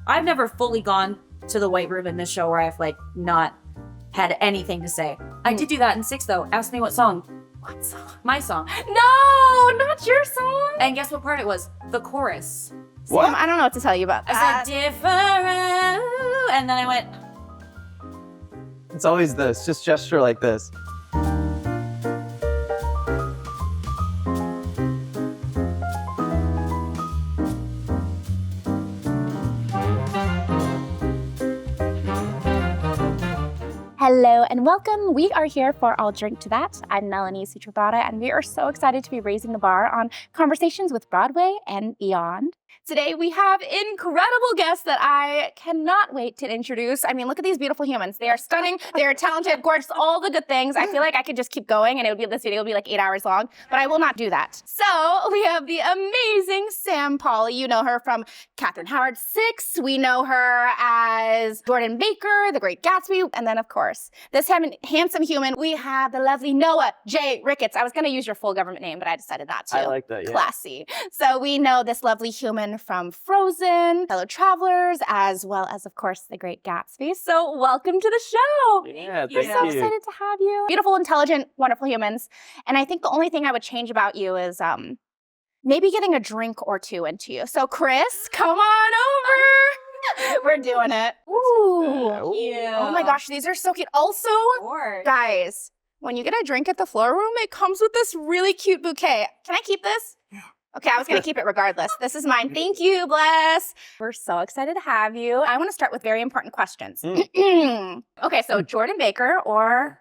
I've never fully gone to the white room in this show where I've like not had anything to say. I did do that in 6th though. Ask me what song. What song? My song. No, not your song. And guess what part it was? The chorus. What? Sam, I don't know what to tell you about that. I said different, and then I went. It's always this. Just gesture like this. Hello and welcome. We are here for I'll Drink to That. I'm Melanie Sutrathada, and we are so excited to be raising the bar on conversations with Broadway and beyond. Today we have incredible guests that I cannot wait to introduce. I mean, look at these beautiful humans. They are stunning, they are talented, gorgeous, all the good things. I feel like I could just keep going and this video would be like 8 hours long, but I will not do that. So we have the amazing Sam Pauly. You know her from Catherine Howard 6. We know her as Jordan Baker, The Great Gatsby, and then of course, this handsome human, we have the lovely Noah J. Ricketts. I was gonna use your full government name, but I decided not to. I like that, yeah. Classy. So we know this lovely human from Frozen, Fellow Travelers, as well as, of course, The Great Gatsby. So welcome to the show. Yeah, We're thank so you. excited to have you. Beautiful, intelligent, wonderful humans. And I think the only thing I would change about you is maybe getting a drink or two into you. So Chris, come on over. We're doing it. Ooh. Yeah. Oh my gosh, these are so cute. Also, guys, when you get a drink at the Fleur Room, it comes with this really cute bouquet. Can I keep this? Okay, I was going to keep it regardless. This is mine. Thank you, bless. We're so excited to have you. I want to start with very important questions. Okay, so Jordan Baker or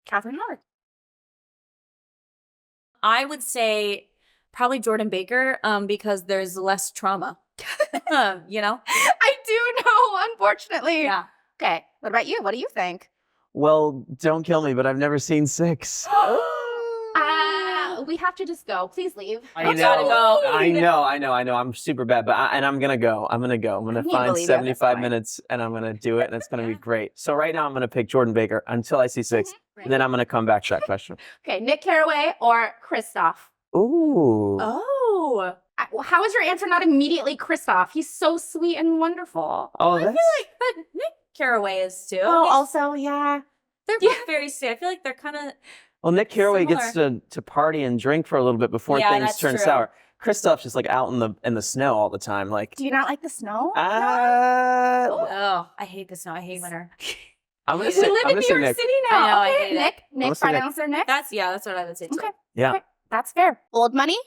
Catherine Howard? I would say probably Jordan Baker, because there's less trauma. You know? I do know, unfortunately. Yeah. Okay, what about you? What do you think? Well, don't kill me, but I've never seen 6. We have to just go. Please leave. I You gotta know. go. I know. I'm super bad, but I'm gonna go. I'm gonna can't find believe it. That's 75 fine. minutes, and I'm gonna do it, and it's gonna be great. So right now, I'm gonna pick Jordan Baker until I see 6, and then I'm gonna come back to that question. Okay, Nick Caraway or Kristoff? Ooh. Oh. How is your answer not immediately Kristoff? He's so sweet and wonderful. Oh, I feel that's. like that Nick Caraway is too. Oh, He's- also, yeah. they're both very sweet. I feel like they're kind of. Well, Nick Caraway gets to party and drink for a little bit before Yeah, things that's turn true. sour. Kristoff's just like out in the snow all the time. Like, Do you not like the snow? Oh, I hate the snow. I hate winter. I'm gonna We say, live I'm in gonna New say York Nick. City now. I know, I Okay, hate it. Nick. gonna Nick, say Nick. final answer, Nick. That's what I would say too. Okay. Yeah. Okay, that's fair. Old money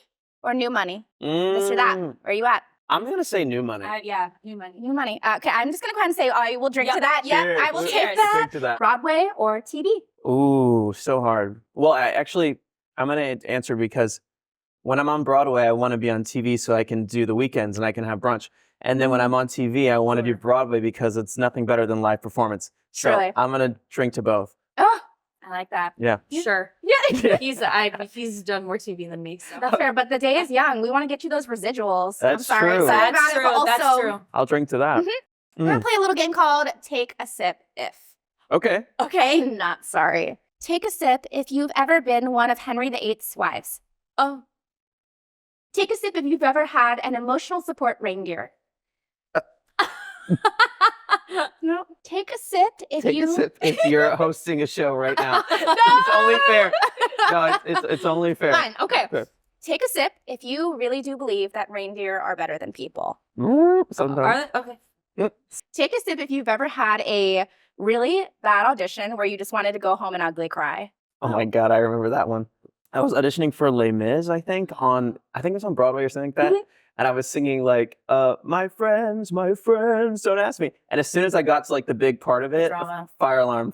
or new money? This or that? Where are you at? I'm gonna say new money. Yeah, new money. New money. Okay, I'm just gonna go ahead and say I will drink Yeah. to that. Yeah, Cheers. I will Cheers. take that. Drink to that. Broadway or TV? Ooh, so hard. Well, I'm gonna answer because when I'm on Broadway, I want to be on TV so I can do the weekends and I can have brunch. And then when I'm on TV, I want to do Broadway because it's nothing better than live performance. So Truly. I'm gonna drink to both. Oh, I like that. Yeah. Sure. Yeah. He's done more TV than me. So. That's fair, but the day is young. We want to get you those residuals. I'm That's sorry. true. Sorry That's about it, true. but also, That's true. I'll drink to that. We're gonna play a little game called Take a Sip If. Okay. Okay, not sorry. Take a sip if you've ever been one of Henry VIII's wives. Oh. Take a sip if you've ever had an emotional support reindeer. No. Take a sip if Take you. a sip if you're hosting a show right now. No! It's only fair. No, it's only fair. Fine. Okay. Fair. Take a sip if you really do believe that reindeer are better than people. Sometimes. Are they? Okay. Take a sip if you've ever had a really bad audition where you just wanted to go home and ugly cry. Oh my God, I remember that one. I was auditioning for Les Mis, I think it was on Broadway or something like that. And I was singing like, my friends, don't ask me. And as soon as I got to like the big part of it, Drama. fire alarm.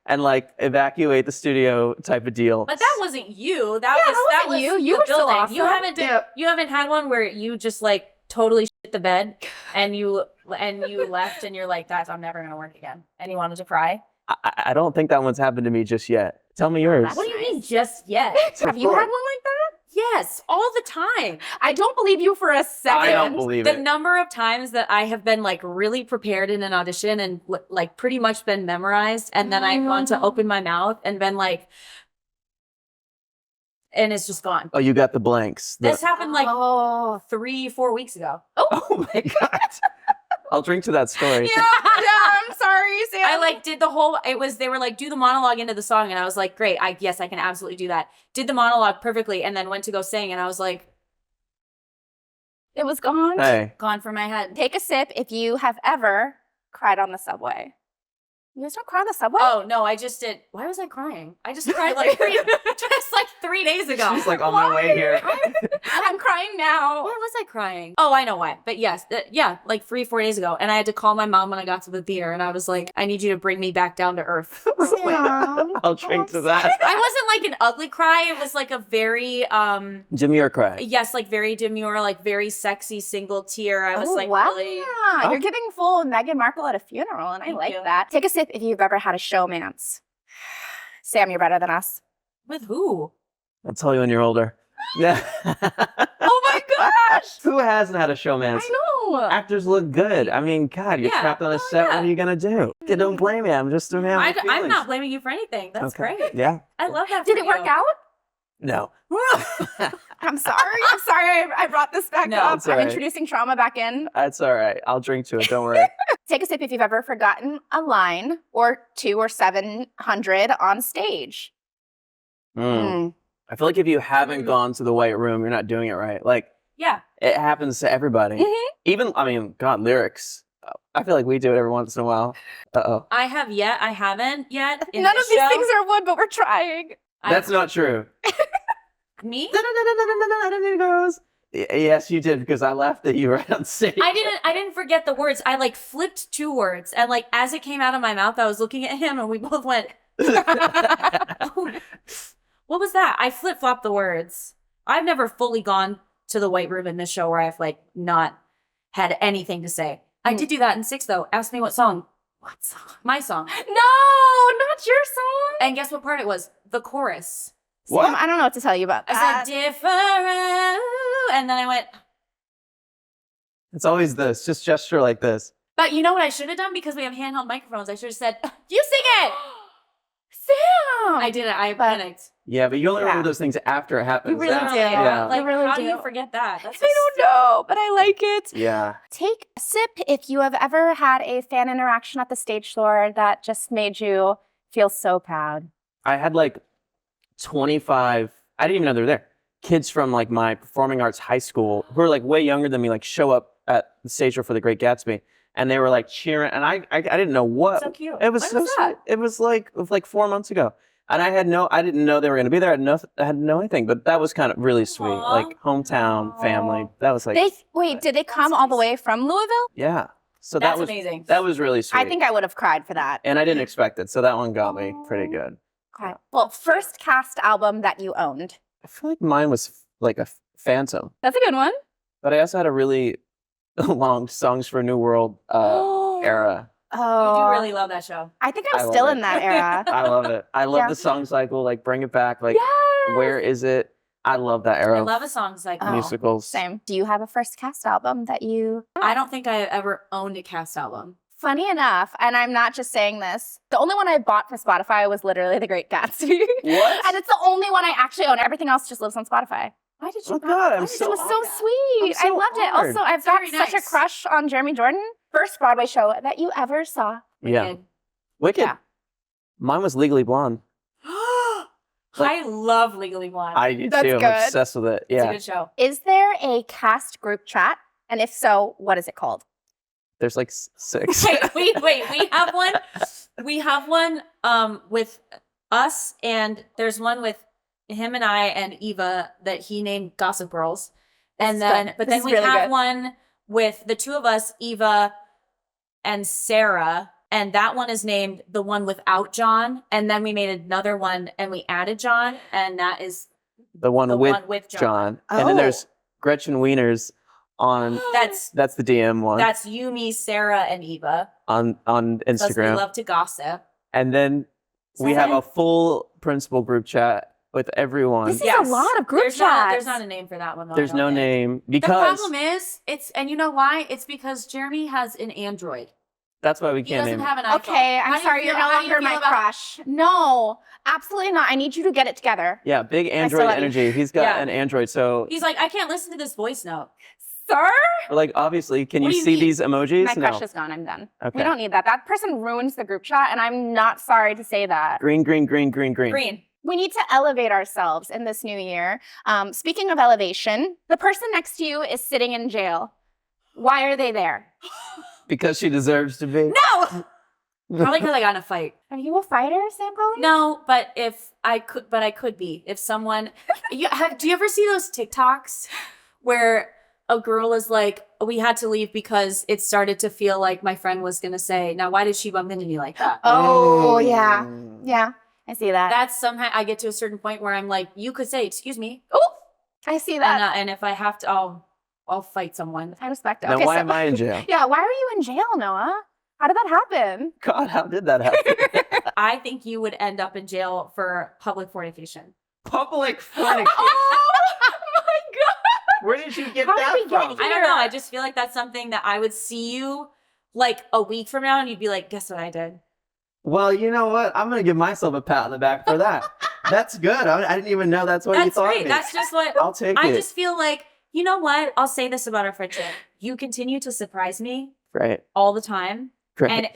And like evacuate the studio type of deal. But that wasn't you. That wasn't was you. You the were still building. You awesome. haven't had one where you just like totally shit the bed and you left and you're like, guys, I'm never gonna work again. And you wanted to cry. I don't think that one's happened to me just yet. Tell me yours. What do you mean just yet? Have you had one like that? Yes, all the time. I don't believe you for a second. I don't believe The it. number of times that I have been like really prepared in an audition and like pretty much been memorized, and then I've gone to open my mouth and been like, and it's just gone. Oh, you got the blanks. This happened like Oh. 3-4 weeks ago. Oh my God. I'll drink to that story. Yeah, I'm sorry, Sam. I like did the whole, they were like, do the monologue into the song. And I was like, great. Yes, I can absolutely do that. Did the monologue perfectly. And then went to go sing. And I was like, It was gone. Hey. gone from my head. Take a sip if you have ever cried on the subway. You guys don't cry on the subway? Oh, no, I just did. Why was I crying? I just cried like 3 days ago. She's like on my way here. I'm crying now. Why was I crying? Oh, I know why. But yes, like 3-4 days ago. And I had to call my mom when I got to the theater. And I was like, I need you to bring me back down to earth. I'll drink to that. I wasn't like an ugly cry. It was like a very, Demure cry. yes, like very demure, like very sexy single tear. I was Oh, like, wow. really. You're giving full Meghan Markle at a funeral, and I Thank like you. that. Take a sip if you've ever had a showmance. Sam, you're better than us. With who? I'll tell you when you're older. Yeah. Oh my gosh! Who hasn't had a showmance? I know. Actors look good. I mean, God, you're Yeah. trapped on a set. yeah. What are you going to do? Don't blame me. I'm just a man with I'm feelings. not blaming you for anything. That's Okay. great. Yeah. I love that. Did for it work you. out? No. I'm sorry. I'm sorry. I brought this back No, up. it's all I'm right. introducing trauma back in. That's all right. I'll drink to it. Don't worry. Take a sip if you've ever forgotten a line or 2 or 700 on stage. Mm. I feel like if you haven't gone to the White Room, you're not doing it right. Like, Yeah. it happens to everybody. Mhm. Even, I mean, God, lyrics. I feel like we do it every once in a while. Uh-oh. I haven't yet. In None of this these show. things are wood, but we're trying. That's not true. Me. Girls. Yes, you did, because I laughed at you right on stage. I didn't forget the words. I like flipped 2 words, and like as it came out of my mouth, I was looking at him, and we both went, "Oh, what was that?" I flip flopped the words. I've never fully gone to the White Room in this show where I've like not had anything to say. I did do that in 6 though. Ask me what song. What song? My song. No, not your song. And guess what part it was? The chorus. What? Sam, I don't know what to tell you about I that. said different, and then I went. It's always this. Just gesture like this. But you know what I should have done, because we have handheld microphones. I should have said, "You sing it." Sam! I didn't. I But- panicked. Yeah, but you only remember Yeah. those things after it happens. You really That's- do. Yeah. Like, You really how do do. you forget that? That's I don't know, but I like it. Yeah. Take a sip if you have ever had a fan interaction at the stage door that just made you feel so proud. I had like 25, I didn't even know they were there, kids from like my performing arts high school who were like way younger than me, like show up at the stage door for the Great Gatsby. And they were like cheering. And I didn't know what. So cute. It was When so was sweet. that? It was like 4 months ago. And I didn't know they were going to be there. I had no anything, but that was kind of really sweet. Aw. Like hometown family. That was like, Did they come all the way from Louisville? yeah. So That's that was amazing. That was really sweet. I think I would have cried for that. And I didn't expect it. So that one got me pretty good. Okay. Well, first cast album that you owned. I feel like mine was like a Phantom. That's a good one. But I also had a really long Songs for a New World era. Oh, You do really love that show. I think I I'm love still it. in that era. I love it. I love Yeah. the song cycle, like bring it back. Like, Yes! where is it? I love that era I of love a song like that. musicals. Same. Do you have a first cast album that you... I don't think I ever owned a cast album. Funny enough, and I'm not just saying this, the only one I bought for Spotify was literally The Great Gatsby. What? And it's the only one I actually own. Everything else just lives on Spotify. Why did you Oh buy God, I'm it? so It was so honored. sweet. I'm so I loved it. honored. Also, I've got Very such a nice. crush on Jeremy Jordan. First Broadway show that you ever saw. Yeah. Wicked. Wicked. Yeah. Mine was Legally Blonde. I love Legally Blonde. I do That's too. I'm good. obsessed with it. It's a Yeah. good show. Is there a cast group chat? And if so, what is it called? There's like 6. Wait. We have one. We have one with us, and there's one with him and I and Eva that he named Gossip Girls. And This is then good. but This then is we really have good. one with the two of us, Eva and Sarah, and that one is named The One Without John. And then we made another one and we added John, and that is The one the with one with John. John. And then Oh. there's Gretchen Wieners on, That's that's the DM one you, me, Sarah, and Eva. on Because we Instagram. love to gossip. And then we have Okay. a full principal group chat with everyone. This is a lot of group there's chats. not a name for that one. Though, I There's don't no think. name The because problem is, and you know why? It's because Jeremy has an Android. That's why we He can't doesn't name have an iPhone. Okay, How I'm do you sorry. feel- You're no how do you longer feel my about- crush. No, absolutely not. I need you to get it together. Yeah, big still Android love you. energy. He's got Yeah. an Android, so He's like, I can't listen to this voice note. Sir? like obviously, can What you do you see mean? these emojis? My No. crush is gone. I'm done. Okay. We don't need that. That person ruins the group chat, and I'm not sorry to say that. Green, green, green, green, green. Green. We need to elevate ourselves in this new year. Speaking of elevation, the person next to you is sitting in jail. Why are they there? Because she deserves to be. No! Probably because I got in a fight. Are you a fighter, Sam Pauly? No, but I could be. If someone, do you ever see those TikToks where a girl is like, we had to leave because it started to feel like my friend was going to say, now why did she bump into me like that? Oh, yeah. Yeah, I see that. That's somehow I get to a certain point where I'm like, you could say, excuse me. Oh, I see that. And if I have to, I'll fight someone. I respect it. Now, Okay, why so- am I in jail? Yeah, why are you in jail, Noah? How did that happen? God, how did that happen? I think you would end up in jail for public fornication. Public fornication. Oh my God! Where did you get How did that we get from? here? I don't know. I just feel like that's something that I would see you like a week from now and you'd be like, guess what I did? Well, you know what? I'm gonna give myself a pat on the back for that. That's good. I didn't even know that's what you That's thought. great. of me. That's just what I'll take I it. just feel like, you know what? I'll say this about our friendship. You continue to surprise me Great. all the time. Great. And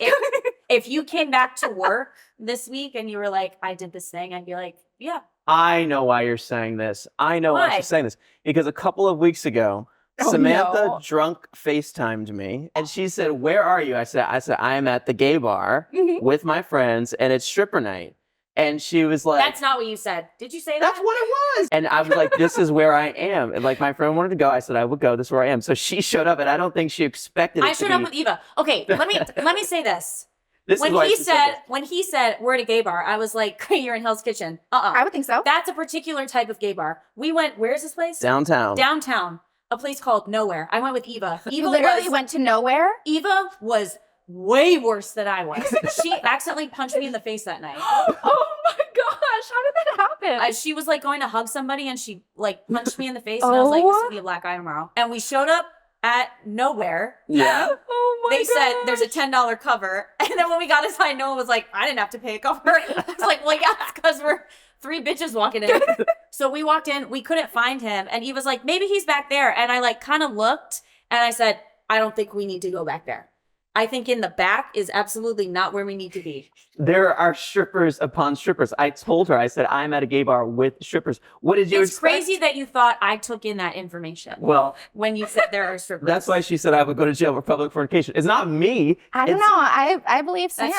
if you came back to work this week and you were like, I did this thing, I'd be like, yeah. I know why you're saying this. I know why Why? she's saying this. Because a couple of weeks ago, Oh, Samantha no. drunk FaceTimed me and she said, "Where are you?" I said, I am at the gay bar Mhm. with my friends and it's stripper night. And she was like, That's not what you said. Did you say that? That's what it was. And I was like, this is where I am. And like my friend wanted to go. I said, I would go. This is where I am. So she showed up and I don't think she expected it I to showed be. up with Eva. Okay, let me say this. This is When why he she said this. when he said we're at a gay bar, I was like, great, you're in Hell's Kitchen. I would think so. That's a particular type of gay bar. We went, where's this place? Downtown. Downtown. A place called Nowhere. I went with Eva. You literally went to nowhere? Eva was way worse than I was. She accidentally punched me in the face that night. Oh my gosh, how did that happen? She was like going to hug somebody and she like punched me in the face and I was like, this Oh. will be a black eye tomorrow. And we showed up at Nowhere. Yeah. Oh my They said there's a $10 cover. And then when we got inside, Noah was like, I didn't have to pay a cover. I was like, well, yeah, it's because we're three bitches walking in. So we walked in, we couldn't find him. And he was like, maybe he's back there. And I like kind of looked and I said, I don't think we need to go back there. I think in the back is absolutely not where we need to be. There are strippers upon strippers. I told her, I said, I'm at a gay bar with strippers. What did you It's expect? crazy that you thought I took in that information Well, when you said there are strippers. that's why she said I would go to jail for public fornication. It's not me. I don't It's- know. I believe Sam.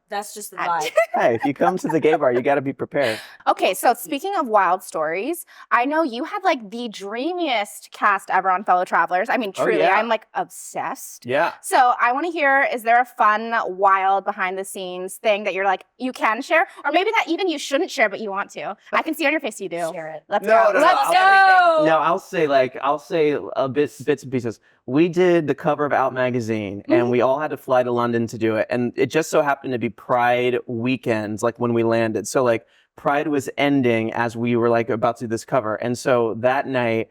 That's just the I- vibe. Hey, if you come to the gay bar, you got to be prepared. Okay, so speaking of wild stories, I know you had like the dreamiest cast ever on Fellow Travelers. I mean, Oh, truly, yeah. I'm like obsessed. Yeah. So I want to hear, is there a fun, wild behind the scenes thing that you're like, you can share? Or maybe that even you shouldn't share, but you want to? I can see on your face you do. Share it. Let's No, go. no, no, Let's I'll- go. No, I'll say a bits and pieces. We did the cover of Out magazine and we all had to fly to London to do it. And it just so happened to be Pride weekends, like when we landed. So like Pride was ending as we were like about to do this cover. And so that night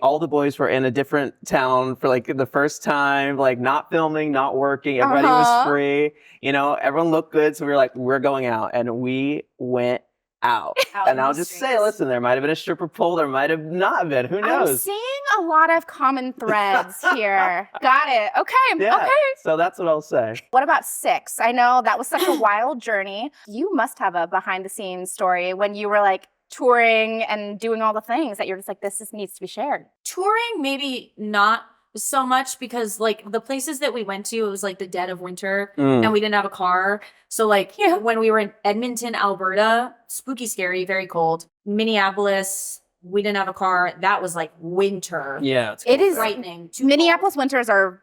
all the boys were in a different town for like the first time, like not filming, not working. Everybody was free, everyone looked good. So we were like, we're going out and we went out. Out And in I'll the just say, streets. listen, there might have been a stripper pole, there might have not been. Who I'm knows? seeing a lot of common threads here. Got it. Okay. Yeah. Okay. So that's what I'll say. What about 6? I know that was such a wild journey. You must have a behind the scenes story when you were like touring and doing all the things that you're just like, needs to be shared. Touring, maybe not so much because like the places that we went to, it was like the dead of winter and we didn't have a car. So like when we were in Edmonton, Alberta, spooky, scary, very cold. Minneapolis, we didn't have a car. That was like winter. Yeah. It is Frightening. Too Minneapolis winters are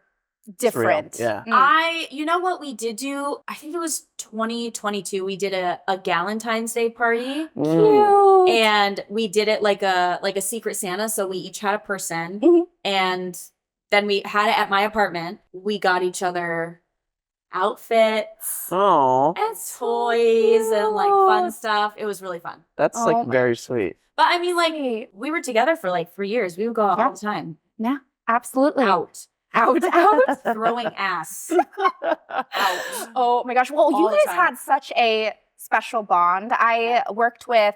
different. Surreal, yeah. Mm. You know what we did do? I think it was 2022. We did a Galentine's Day party. Mm. Cute. And we did it like a Secret Santa. So we each had a person. Mhm. And then we had it at my apartment. We got each other outfits Oh, and toys and like fun stuff. It was really fun. that's Oh like my- very sweet. But I mean, like we were together for like 3 years. We would go out all the time. Yeah, absolutely. Out. Out, out. Throwing ass. Out. Oh my gosh. Well, All you the guys time. had such a special bond. I worked with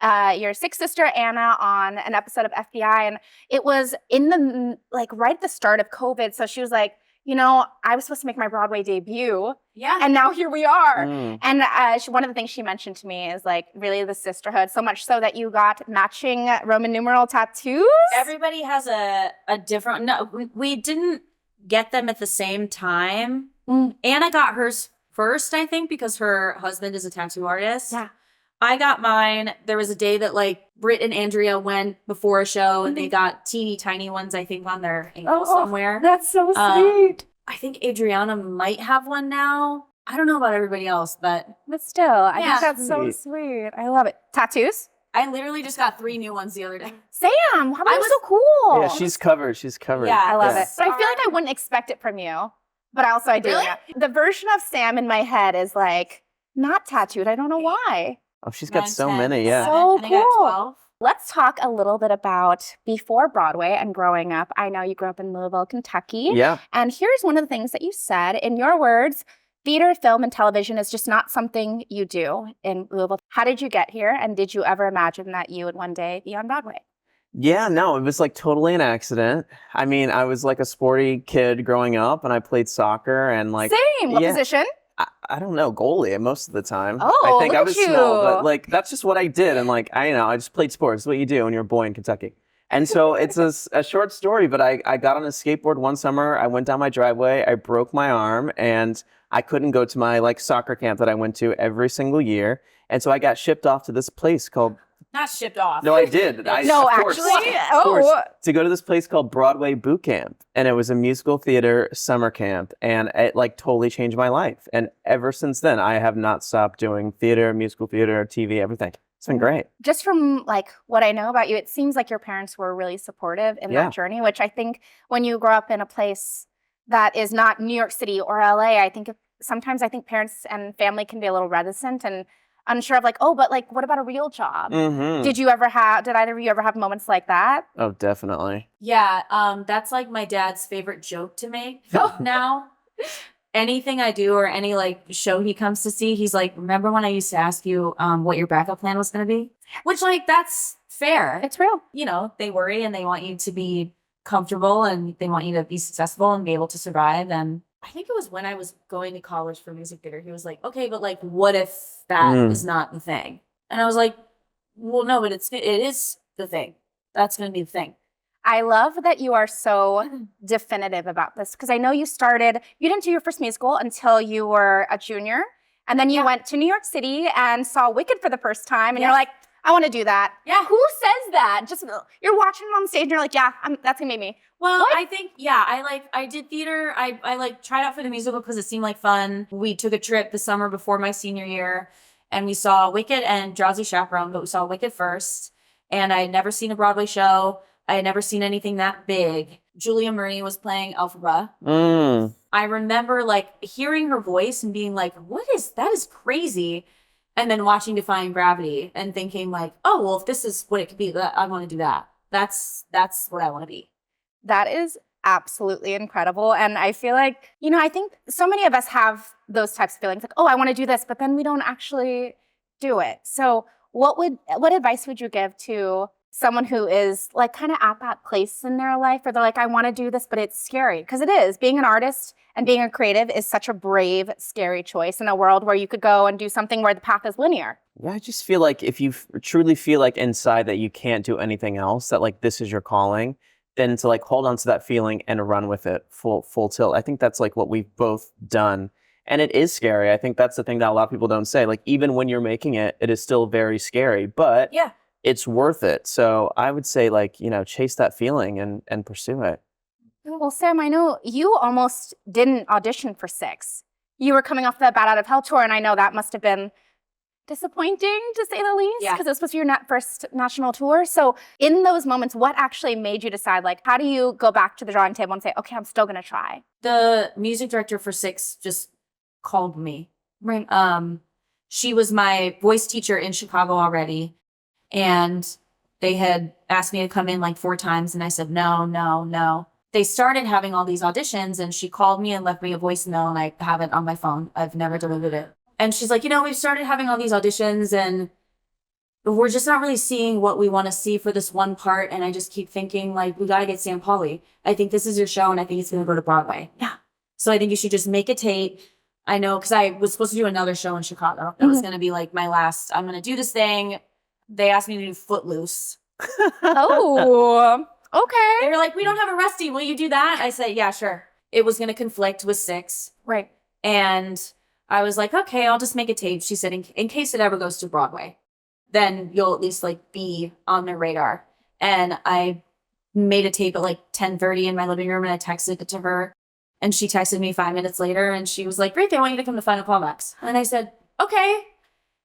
your sixth sister, Anna, on an episode of FBI, and it was in the, like, right at the start of COVID. So she was like, you know, I was supposed to make my Broadway debut, Yeah. and now here we are. Mm. And one of the things she mentioned to me is, like, really the sisterhood, so much so that you got matching Roman numeral tattoos. Everybody has a different, no, we didn't get them at the same time. Anna got hers first, I think, because her husband is a tattoo artist. Yeah. I got mine. There was a day that like Britt and Andrea went before a show and they got teeny tiny ones, I think, on their ankle somewhere. That's so Um, sweet. I think Adriana might have one now. I don't know about everybody else, but But still, I Yeah. think that's so sweet. I love it. Tattoos? I literally just got 3 new ones the other day. Sam, how I about was- so cool? Yeah, she's covered. She's covered. Yeah, I love Yeah. it. But I feel like I wouldn't expect it from you. But also I do. Really? Yeah. The version of Sam in my head is like not tattooed. I don't know why. Oh, she's got 9, so 10, many. Yeah. 11, So and I got cool. 12. Let's talk a little bit about before Broadway and growing up. I know you grew up in Louisville, Kentucky. Yeah. And here's one of the things that you said in your words. Theater, film, and television is just not something you do in Louisville. How did you get here? And did you ever imagine that you would one day be on Broadway? Yeah, no, it was like totally an accident. I mean, I was like a sporty kid growing up and I played soccer and like, Same. What yeah. position? I don't know, goalie most of the time. Oh, I think look I at was small, you. but like that's just what I did. And like, I just played sports. It's what you do when you're a boy in Kentucky. And so it's a short story, but I got on a skateboard one summer. I went down my driveway. I broke my arm and I couldn't go to my like soccer camp that I went to every single year. And so I got shipped off to this place called, Not shipped off. no, I did. No, of course, actually. of course, Oh. to go to this place called Broadway Boot Camp. And it was a musical theater summer camp. And it like totally changed my life. And ever since then, I have not stopped doing theater, musical theater, TV, everything. It's been great. Just from like what I know about you, it seems like your parents were really supportive in Yeah. that journey, which I think when you grow up in a place that is not New York City or LA, sometimes I think parents and family can be a little reticent and unsure of like, oh, but like, what about a real job? Mm-hmm. Did either of you ever have moments like that? Oh, definitely. Yeah, that's like my dad's favorite joke to make now. Anything I do or any like show he comes to see, he's like, remember when I used to ask you what your backup plan was going to be? Which like, that's fair. It's real. You know, they worry and they want you to be comfortable and they want you to be successful and be able to survive. And I think it was when I was going to college for music theater, he was like, okay, but like, what if that is not the thing? And I was like, well, no, but it is the thing. That's going to be the thing. I love that you are so definitive about this because I know you didn't do your first musical until you were a junior. And then you went to New York City and saw Wicked for the first time. And you're like, I want to do that. Yeah. Who says that? Just you're watching it on stage and you're like, yeah, that's going to be me. Well, What? I think, I did theater. I like tried out for the musical because it seemed like fun. We took a trip the summer before my senior year and we saw Wicked and Drowsy Chaperone, but we saw Wicked first. And I had never seen a Broadway show. I had never seen anything that big. Julia Murray was playing Elphaba. Mm. I remember like hearing her voice and being like, that is crazy. And then watching Defying Gravity and thinking like, oh, well, if this is what it could be, I want to do that. That's what I want to be. That is absolutely incredible. And I feel like, I think so many of us have those types of feelings like, oh, I want to do this, but then we don't actually do it. So what advice would you give to someone who is like kind of at that place in their life where they're like, I want to do this, but it's scary? Because it is. Being an artist and being a creative is such a brave, scary choice in a world where you could go and do something where the path is linear. Yeah, I just feel like if you truly feel like inside that you can't do anything else, that like this is your calling, then to like hold on to that feeling and run with it full tilt. I think that's like what we've both done. And it is scary. I think that's the thing that a lot of people don't say. Like even when you're making it, it is still very scary, but Yeah. it's worth it. So I would say like, chase that feeling and pursue it. Well, Sam, I know you almost didn't audition for 6. You were coming off the Bat Out of Hell tour, and I know that must have been disappointing, to say the least, Yeah. because it was supposed to be your first national tour. So in those moments, what actually made you decide, like, how do you go back to the drawing table and say, okay, I'm still going to try? The music director for 6 just called me. Right. She was my voice teacher in Chicago already. And they had asked me to come in like 4 times. And I said, no. they started having all these auditions, and she called me and left me a voicemail, and I have it on my phone. I've never deleted it. And she's like, we've started having all these auditions, and we're just not really seeing what we want to see for this one part. And I just keep thinking, like, we got to get Sam Pauly. I think this is your show, and I think it's going to go to Broadway. Yeah. So I think you should just make a tape. I know, because I was supposed to do another show in Chicago. That was going to be like my last, I'm going to do this thing. They asked me to do Footloose. Oh, okay. They were like, we don't have a Rusty. Will you do that? I said, yeah, sure. It was going to conflict with 6. Right. And I was like, okay, I'll just make a tape. She said, in case it ever goes to Broadway, then you'll at least like be on their radar. And I made a tape at like 10:30 in my living room, and I texted it to her. And she texted me 5 minutes later, and she was like, great, they want you to come to Final Callbacks. And I said, okay.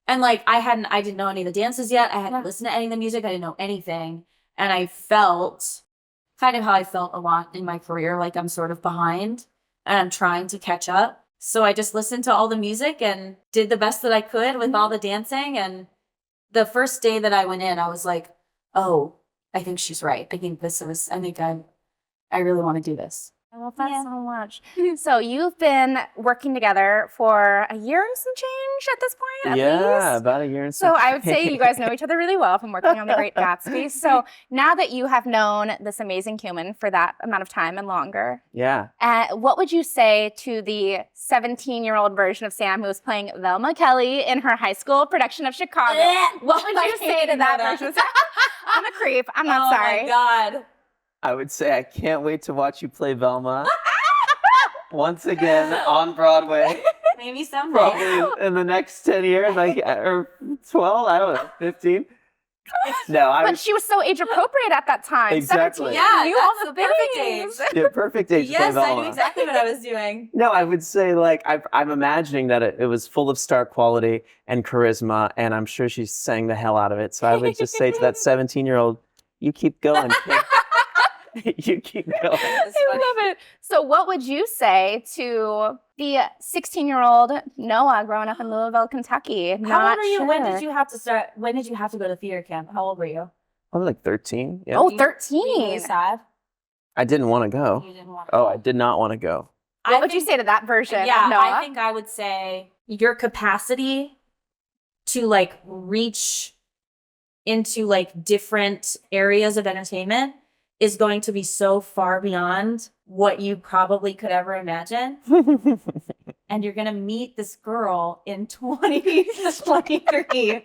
And like, I didn't know any of the dances yet. I hadn't listened to any of the music. I didn't know anything. And I felt kind of how I felt a lot in my career. Like I'm sort of behind and I'm trying to catch up. So I just listened to all the music and did the best that I could with all the dancing. And the first day that I went in, I was like, oh, I think she's right. I think I really want to do this. I love that so much. So you've been working together for a year and some change at this point, at least? About a year and some So I would say you guys know each other really well from working on The Great Gatsby. So now that you have known this amazing human for that amount of time and longer, what would you say to the 17-year-old version of Sam who was playing Velma Kelly in her high school production of Chicago? What would you say to that version of Sam? I'm a creep. I'm not sorry. Oh my God. I would say I can't wait to watch you play Velma once again on Broadway. Maybe someday. Probably in the next 10 years, like, or 12, I don't know, 15. No, But she was so age appropriate at that time. Exactly. 17, Yeah, you knew all that's the the perfect age. things. Yeah, perfect age to play Yes, Velma. I knew exactly what I was doing. No, I would say, like, I'm imagining that it was full of star quality and charisma, and I'm sure she sang the hell out of it. So I would just say to that 17-year-old, you keep going, kid. You keep going. I love it. So what would you say to the 16-year-old Noah growing up in Louisville, Kentucky? How old are you? Sure. When did you have to start? When did you have to go to theater camp? How old were you? I was like 13. Yeah. Oh, Were you 13. really sad? I didn't want to go. You didn't want Oh, I did not want to go. What would you say to that version of Noah? I think I would say your capacity to like reach into like different areas of entertainment is going to be so far beyond what you probably could ever imagine. And you're going to meet this girl in 2023.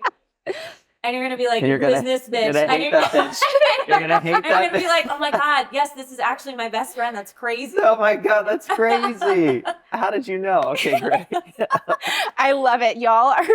And you're going to be like, who is this bitch? You're going to hate that bitch. You're going to hate You're that going to be bitch. like, oh my God, yes, this is actually my best friend. That's crazy. Oh my God, that's crazy. How did you know? Okay, great. I love it. Y'all are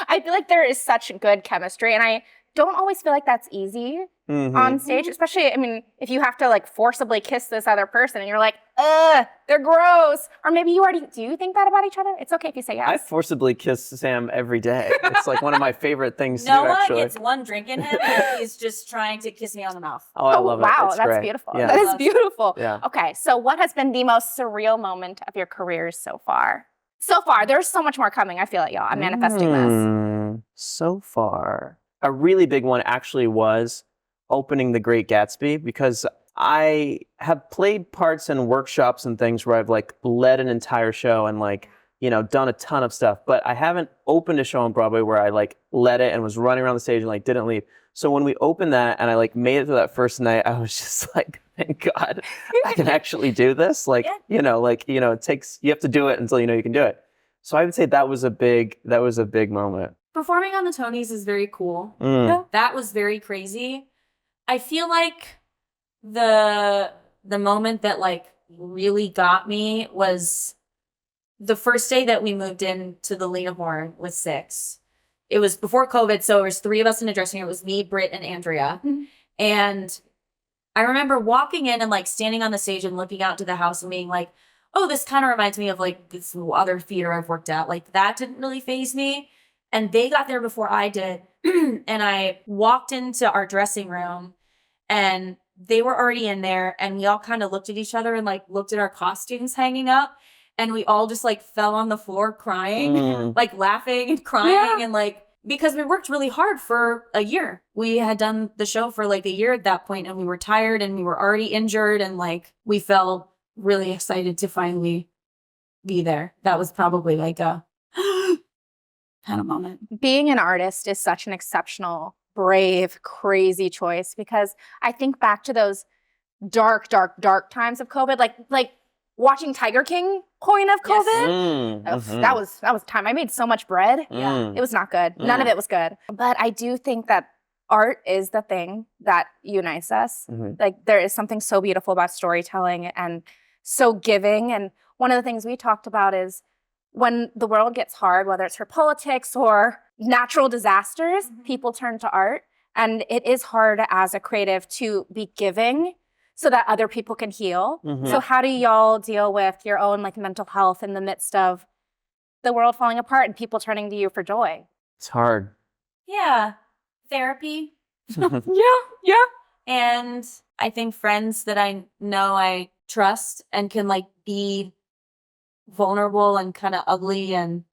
I feel like there is such good chemistry, and I don't always feel like that's easy on stage, especially, I mean, if you have to like forcibly kiss this other person and you're like, they're gross. Or maybe you already, do you think that about each other? It's okay if you say yes. I forcibly kiss Sam every day. It's like one of my favorite things to do, Noah actually. gets one drink in him and he's just trying to kiss me on the mouth. Oh, I love it. Wow, It's that's great. beautiful. Yeah. That is beautiful. Yeah. Okay, so what has been the most surreal moment of your careers so far? So far, there's so much more coming, I feel it, y'all. I'm manifesting this. So far. A really big one actually was opening The Great Gatsby, because I have played parts in workshops and things where I've like led an entire show and like, you know, done a ton of stuff, but I haven't opened a show on Broadway where I like led it and was running around the stage and like didn't leave. So when we opened that and I like made it to that first night, I was just like, thank God I can actually do this. Like, you know, it takes, you have to do it until you know you can do it. So I would say that was a big moment. Performing on the Tonys is very cool. That was very crazy. I feel like the moment that like really got me was the first day that we moved into the Lena Horne with 6. It was before COVID, so there was 3 of us in a dressing room. It was me, Britt, and Andrea. And I remember walking in and like standing on the stage and looking out to the house and being like, oh, this kind of reminds me of like this other theater I've worked at. Like that didn't really faze me. And they got there before I did. And I walked into our dressing room and they were already in there. And we all kind of looked at each other and like looked at our costumes hanging up. And we all just like fell on the floor crying, like laughing and crying. And like, because we worked really hard for a year. We had done the show for like a year at that point, and we were tired and we were already injured, and like we felt really excited to finally be there. That was probably like a kind of moment. Being an artist is such an exceptional, brave, crazy choice, because I think back to those dark times of COVID, like watching Tiger King point of COVID. Yes. That was time. I made so much bread. Yeah. It was not good. None of it was good. But I do think that art is the thing that unites us. Like there is something so beautiful about storytelling and so giving. And one of the things we talked about is when the world gets hard, whether it's for politics or natural disasters, people turn to art. And it is hard as a creative to be giving so that other people can heal. So how do y'all deal with your own like mental health in the midst of the world falling apart and people turning to you for joy? It's hard. Yeah. Therapy. Yeah. And I think friends that I know I trust and can like be vulnerable and kind of ugly and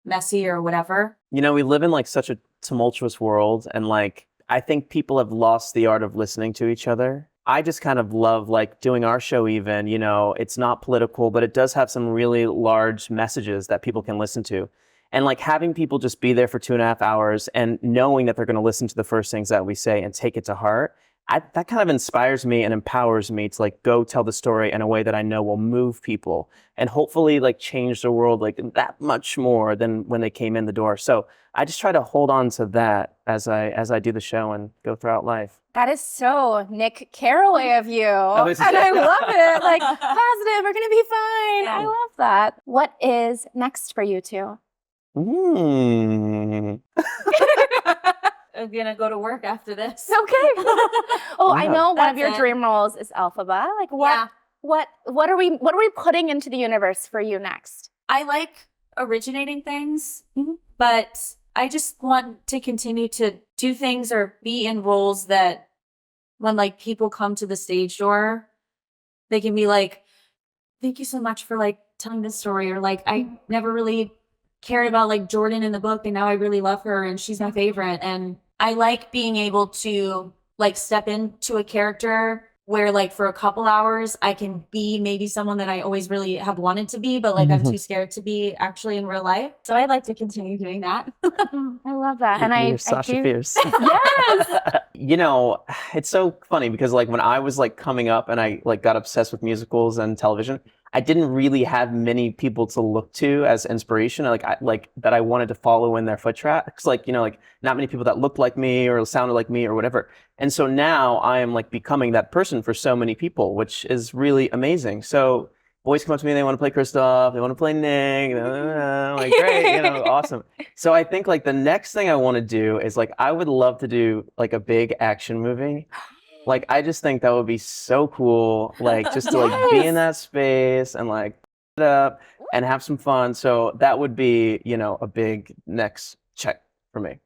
messy or whatever. You know, we live in like such a tumultuous world, and like I think people have lost the art of listening to each other. I just kind of love like doing our show even, you know, it's not political, but it does have some really large messages that people can listen to. And like having people just be there for 2.5 hours and knowing that they're going to listen to the first things that we say and take it to heart, that kind of inspires me and empowers me to like go tell the story in a way that I know will move people and hopefully like change the world like that much more than when they came in the door. So I just try to hold on to that as I do the show and go throughout life. That is so Nick Caraway of you. And I love it. Like, positive, we're going to be fine. Yeah. I love that. What is next for you two? I'm gonna go to work after this. Okay. I know one of your That's it. dream roles is Elphaba. Like what are we putting into the universe for you next? I like originating things, but I just want to continue to do things or be in roles that when like people come to the stage door, they can be like, thank you so much for like telling this story, or like I never really cared about like Jordan in the book and now I really love her and she's my favorite. And I like being able to like step into a character where like for a couple hours I can be maybe someone that I always really have wanted to be, but like I'm too scared to be actually in real life. So I'd like to continue doing that. I love that. And You're Sasha Fierce. Yes. You know, it's so funny because like when I was like coming up and I like got obsessed with musicals and television, I didn't really have many people to look to as inspiration, like that I wanted to follow in their foot tracks. Like, you know, like not many people that looked like me or sounded like me or whatever. And so now I am like becoming that person for so many people, which is really amazing. So boys come up to me, they want to play Kristoff, they want to play Nick, I'm like, great, you know, awesome. So I think like the next thing I want to do is like, I would love to do like a big action movie. Like, I just think that would be so cool, like, just to, like, be in that space and, like, it up and have some fun. So that would be, you know, a big next check for me.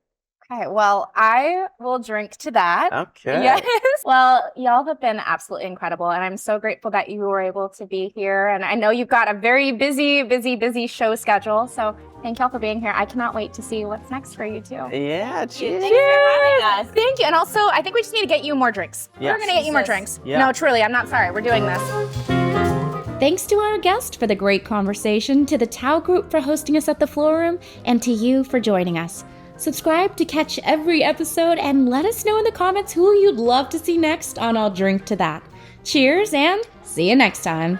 Okay, well, I will drink to that. Okay. Yes. Well, y'all have been absolutely incredible, and I'm so grateful that you were able to be here. And I know you've got a very busy show schedule, so thank y'all for being here. I cannot wait to see what's next for you two. Yeah, cheers. Thanks for having us. Thank you. And also, I think we just need to get you more drinks. Yes. We're going to get you more drinks. Yeah. No, truly, I'm not sorry. We're doing this. Thanks to our guest for the great conversation, to the Tao Group for hosting us at the Fleur Room, and to you for joining us. Subscribe to catch every episode and let us know in the comments who you'd love to see next on I'll Drink to That. Cheers and see you next time.